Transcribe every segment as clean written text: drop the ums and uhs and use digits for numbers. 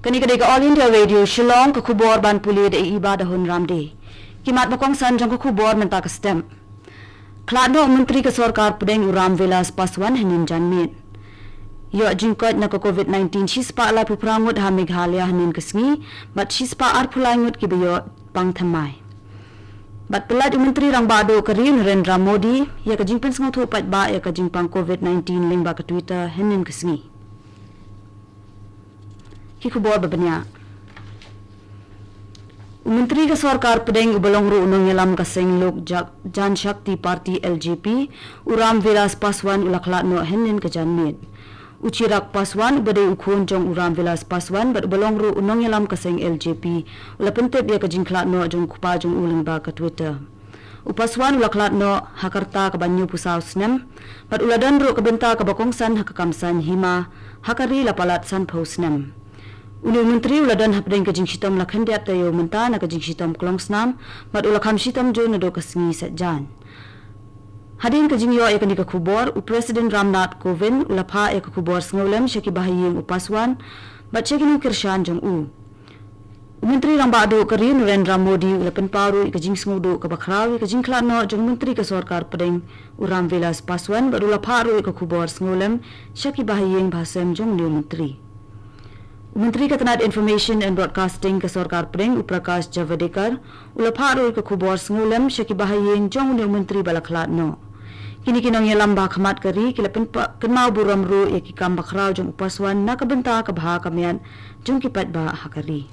Kani-kani All India Radio Shillong ke kubor ban puli de iba dahun ramde. Kimat bakong san jong ke kubor menta ke stem. Klado Menteri ke Sarkar Pedeng Uram Vilas Paswan hanin janmit. Yo jingkot na ke COVID-19 shispa la puprangut ha Meghalaya hanin kesngi, bat shispa ar pulangut ki beyo pang thamai. Bat pelat Menteri rang bado ke rin Narendra Modi, ya ke jingpen sengotu pat ba ya ke jingpang COVID-19 ling ba ke Twitter hanin kesngi. Kikubor babanya. Menteri ke Sarkar Pedeng Ubalong Ru Unong Yalam Kaseng Lok Jan Shakti Parti LJP Uram Vilas Paswan ulaklat no henin ke janmit. Ucirak Paswan ubade ukun jong Uram Vilas Paswan bat Ubalong Ru Unong Yalam Kaseng LJP ulapentep ya ke jingklat no jong kupa jong uling ba ke Twitter. Upaswan ulaklat no hakarta ke banyu pusau snem bat uladan ru ke benta ke bakongsan hakakamsan hima hakari lapalat san pau snem. Uni Menteri uladan hapdeng kajing shitam lakhandiat tayo menta na kajing shitam klongsnam bat ulakam shitam jo na do kasngi satjan. Hadin kajing yo ya kani ka kubor President Ramnath Kovind ulapha ya ka kubor sngolem shaki bahaying upaswan bat shaki kirshan jong u. Menteri ramba do karin Narendra Modi ulapan paru kajing smudo ka bakraw kajing klano jong Menteri ka Sarkar Pedeng Uram Vilas Paswan bat ulapha ru ka kubor sngolem shaki bahaying bahasem jong new Menteri. Menteri Ketenaga Information and Broadcasting ke Sarkar Pedeng Uprakash Javadekar ulapharu ke kubor sngulam syaki bahayeng jong new Menteri balaklat no. Kini kinong yalam ba khamat kari kilapen kenau buram ru yaki kam bakrau jong upaswan na kabenta ka baha kamian jong kipat ba hakari.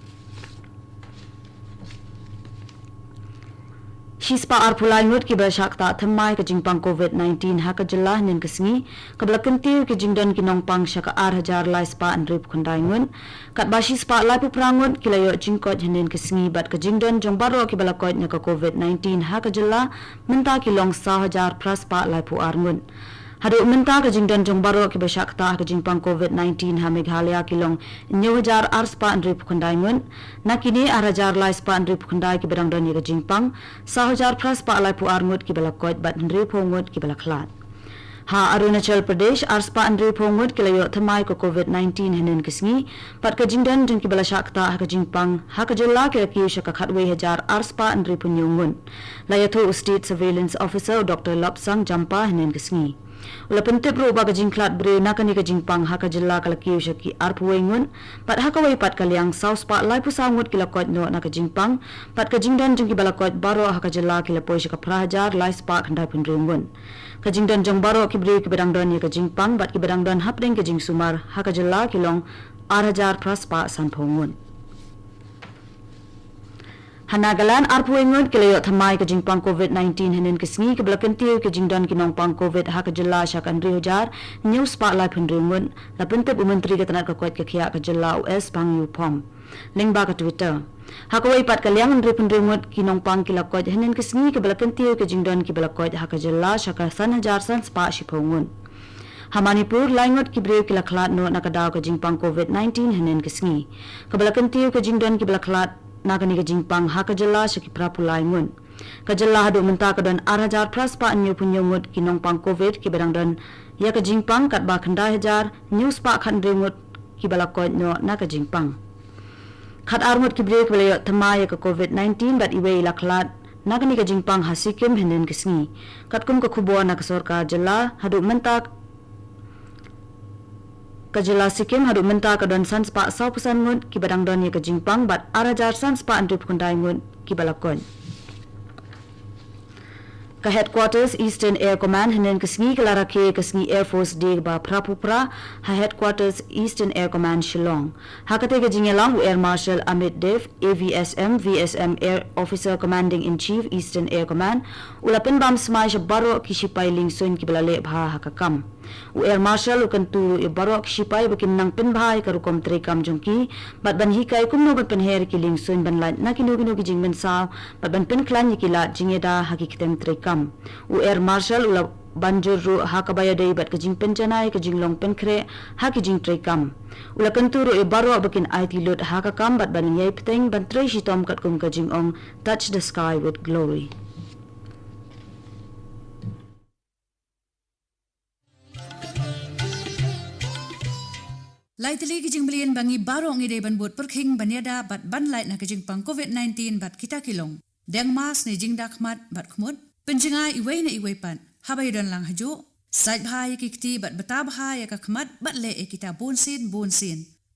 Shispa ar pulai ngut ki bersyakta thamai ke jingpang COVID-19 ha ke jelah nin kesngi kebelakan tiu ke jingdan kinong pang syaka ar hajar lai spa andrip khandai ngun kat ba shispa lai puprangut kilayo jingkot hanin kesngi bat ke jingdan jong baro ki balakot nya ke COVID-19 ha ke jelah menta kilong sa hajar praspa lai pu ar ngun. Hadu menta ke jingdan jong baro ki bersyakta ke jingpang COVID-19 ha Meghalaya kilong nyu hajar ar spa andrip khandai ngun na kini ar hajar lai spa andrip khandai ki bedang dan ke jingpang sa hajar praspa lai pu ar ngut ki balakot bat andrip ngut ki balaklat. Ha Arunachal Pradesh ar spa andrip ngut ki layo thamai ko COVID-19 hanin kesngi pat ke jingdan jong ki bersyakta ha ke jingpang ha ke jella ki ki syaka khatwe hajar ar spa andrip nyungun. Layatho State Surveillance Officer Dr. Lapsang Jampa hanin kesngi. Ula pentep ro ba ka jingklat bre na kani ka jingpang ha ka jella kala kiu syaki arpuwengun pat ha ka wai pat kaliang saus pa lai pusangut kilakot no na ka jingpang pat ka jingdan jong kibalakot baro ha ka jella kila poi syaka prahajar lai spa khandai penringun ka jingdan jong baro ki bre ki bedang don ka jingpang bat ki bedang don hapdeng ka jing sumar ha ka jella kilong arhajar praspa san phongun. Hanagalan arpuengun kilayo thamai ke jingpang COVID-19 hanin kesngi ke belakan tiu ke jingdan kinong pang COVID ha ke jella syakan rihujar news pa lai penringun la pentep Menteri Ketenaga Kuat ke khia ke jella US pang yu pom link ba ke Twitter ha ke wai pat kaliang ndri penringut kinong pang kilakot hanin kesngi ke belakan tiu ke jingdan ki belakot ha ke jella syaka san hajar san spa shipongun. Hamanipur laingot ki breu ki laklat no nakadaw ke jingpang COVID-19 hanin kesngi ke belakan tiu ke jingdan ki belaklat nakani ke jingpang ha ka jella syaki prapulai ngun ka jella hadu menta ka don arhajar praspa anyu punyungut kinong pang covid ki berang don ya ka jingpang kat ba khandai hajar news pa khan rengut ki balakot no na ka jingpang khat armut ki break belayo thama ya ka covid-19 bat iwe laklat nakani ka jingpang hasikim henen kisngi kat kum ka khubo na ka sarkar jella hadu menta Kajela Sikkim hadu menta ka don sans pa 100% ngun ki badang don ye ka jingpang bat arajar sans pa andrip kundai ngun ki balakon. Ka headquarters Eastern Air Command hanen kesngi kelara ke kesngi Air Force Day ba prapupra ha headquarters Eastern Air Command Shillong. Hakate ke jingelang Air Marshal Amit Dev AVSM VSM Air Officer Commanding in Chief Eastern Air Command ulapen bam smai baro kisipai lingsun ki balale bha hakakam. Air Marshal ukantu baro kisipai bakin nang penbhai karukom trekam jongki bat ban hikai kumno ban penher ki lingsun ban lat na kinu ki jingmen sa bat ban pen klan ki la jingeda hakikitem trekam. Air Marshal ula banjur ru hakabaya dei bat kajing penjanai kajing long penkre hakijing trekam ula kanturu baro bakin IT load hakakam bat ban yai peteng ban trei shitom kat kum kajing ong touch the sky with glory. Lai tali kijing belian bangi barong ide ban buat perking baniada bat ban light na kijing pang COVID-19 bat kita kilong. Deng mas ni jing dakmat bat kumut. Penjengai iway na iway pan. Habay dan lang hajo. Sait bahaya kikti bat beta bahaya kakmat bat le kita bonsin.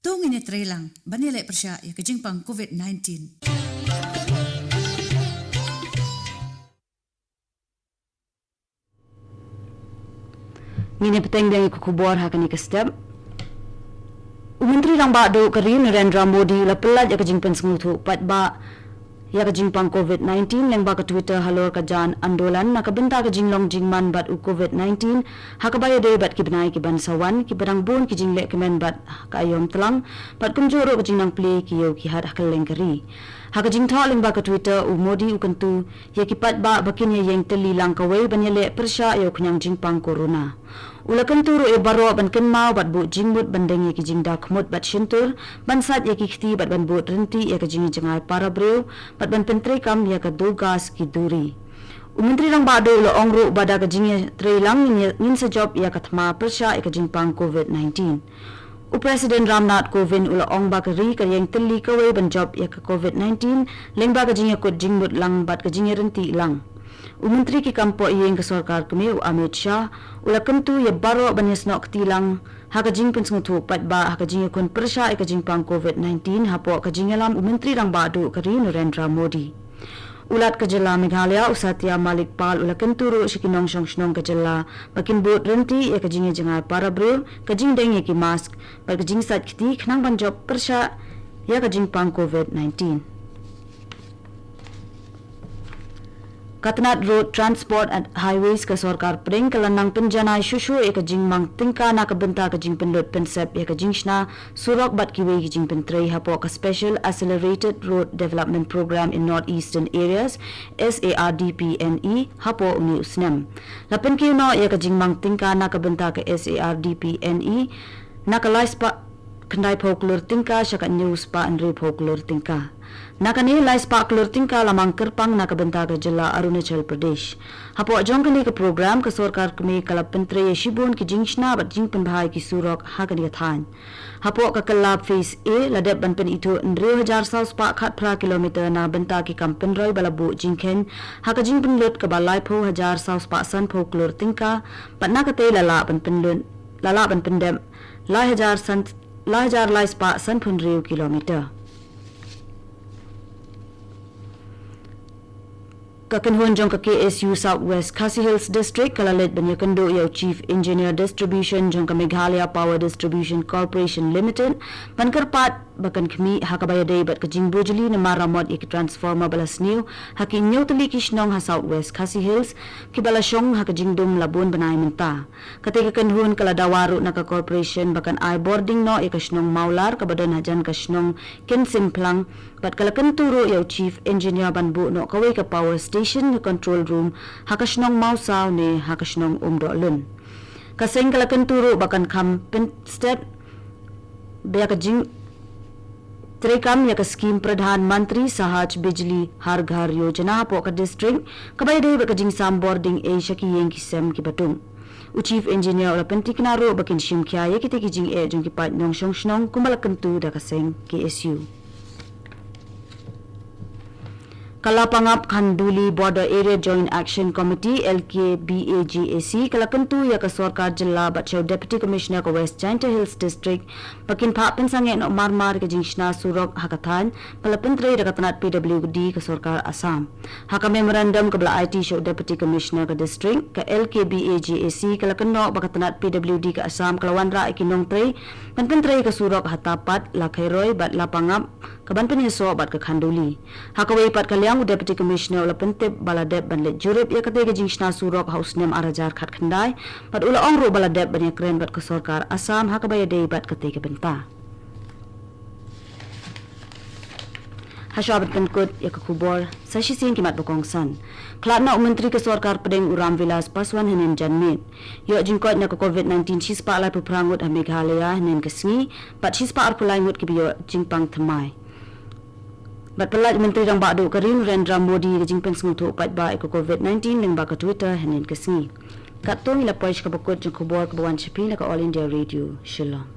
Tung ini trelang banile persya ya kijing pang COVID-19. Ngini peteng biang ikukubor hakani ke step. Menteri rang ba do kari Narendra Modi la pelat ya kajing pensung thu pat ba ya kajing pang COVID-19 leng ba ka Twitter halor ka jan andolan na kabenta kajing long jingman bat u COVID-19 hakabaya de bat kibnai ki bansawan ki barang bon ki jingle kemen bat ka ayom telang bat kumjoro kajing nang play ki yo ki hat hakal leng kari hakajing tha leng ba ka Twitter u Modi u kantu ya ki pat ba bakin ya yeng teli lang kawai banyale persya yo knyang jing pang corona ulakan turu e baro ban kenmau bat bu jingmut bandeng ki jingda khmut bat shintur bansat ya ki khti bat ban bu renti ya ka jingi jangai para breu bat ban pentre kam ya ka dogas ki duri Menteri rang ba do lo ongru bada ka jingi trelang nin se job ya ka thma persya ya ka jingpang COVID-19 Presiden Ramnath Kovind ula ong ba ka ri ka yang teli ka wei ban job ya ka COVID-19 leng ba ka jingi ko jingmut lang bat ka jingi renti lang Menteri ki kampo iyeng ke sarkar kami Amit Shah ula kentu ya baro banyas nok tilang haka jing pensung tu pat ba haka jing kun persya ka jing pang COVID-19 hapo ka jing alam Menteri rang badu kari Narendra Modi ulat ka jela Meghalaya Usatya Malik Pal ula kentu ru shikinong shong ka jela bakin bot renti ya ka jing jangai para bro ka jing deng ki mask ba ka jing sat kiti khnang ban job persya ya ka jing pang COVID-19 Katanat Road Transport and Highways ka sarkar pring kalanang penjanai shushu e ka jingmang tingka na ka benta ka jing penlot pensep e ka jingshna surok bat kiwe ki jing pentrei hapo ka Special Accelerated Road Development Program in Northeastern Areas SARDPNE hapo uni usnem lapen ki no e ka jingmang tingka na ka benta ka SARDPNE na ka laispa kendai folklor tingka syaka news pa andre folklor tingka Nakani lais pak klur tingka lamang kerpang nak benta ke jela Arunachal Pradesh. Hapo ajong kali ke program ke sarkar kami kala pentre shibun ki jingshna bat jing penbhai ki surok hakani kathan. Hapo ka kalab phase A ladep ban pen itu 2000 pak khat pra kilometer na benta ki kampen roi balabu jingken haka jing penlut ke balai pho 1000 pak san pho klur tingka pat nakate lala ban penlun lala ban pendem la 1000 lais pak san pun riu kilometer. Kakenhon jong ka KSU Southwest Khasi Hills District kalalet banyakando yaw Chief Engineer Distribution jong ka Meghalaya Power Distribution Corporation Limited pankarpat bakan kami hakabaya day bat ka jing bujuli na maramot ik transformer balas new haki new tali kishnong ha Southwest Khasi Hills kibalasyong haka jing dum labon banay menta katay kakenhon kaladawaru na ka corporation bakan ay boarding no ikashnong maular kabadon hajan kashnong kinsimplang bat kalakan turo yaw Chief Engineer banbu no kaway ka power station na control room hakashnong mausaw ni hakashnong umdolun kaseng kalakan turo bakan kam step baya ka jing Trekam ya ka scheme Pradhan Mantri Sahaj Bijli Har Ghar Yojana po ka district kabay day ba ka jing sam boarding a shaki yeng ki sem ki batung u chief engineer ula pentiknaro bakin shim kya ye kiti ki jing e jong ki pat nong shong shnong kumalakantu da ka seng KSU Kalapangap Khanduli Border Area Joint Action Committee LKBAGAC kalakantu ya ka sarkar jilla batchaw Deputy Commissioner ka West Jaintia Hills District pakin phapen sange no marmar ka jingshna surok hakathan palapentre rakatanat PWD ka sarkar Assam haka memorandum ka bla IT show Deputy Commissioner ka District ka LKBAGAC kalakanno bakatanat PWD ka Assam kalawanra ikinong tre panpentre ka surok hatapat lakairoy bat lapangap kaban peniso bat ka Khanduli hakaway pat kalyang Deputy Commissioner ula pentip baladep banlet jurip ya katega jingshna surok house nem arajar khat khandai pat ula ongro baladep banya kren bat ka sarkar Assam hakabaya day bat katega benta Hashabat penkut ya kakubor sa shisin kimat bukongsan klatna menteri ke sarkar pedeng Uram Vilas Paswan henen janmit yo jingkot na ka COVID-19 chispa alai puprangut ha Meghalaya henen kasngi pat chispa arpulai ngut kibiyo jingpang thamai Bat pelat menteri rang bakdo karin Narendra Modi ke jingpen sengutu pat ba ke COVID-19 leng ba ka Twitter hanen kesngi. Kat tong ila poish ka bakut jeng kubor ke bawan chapi na ka All India Radio Shillong.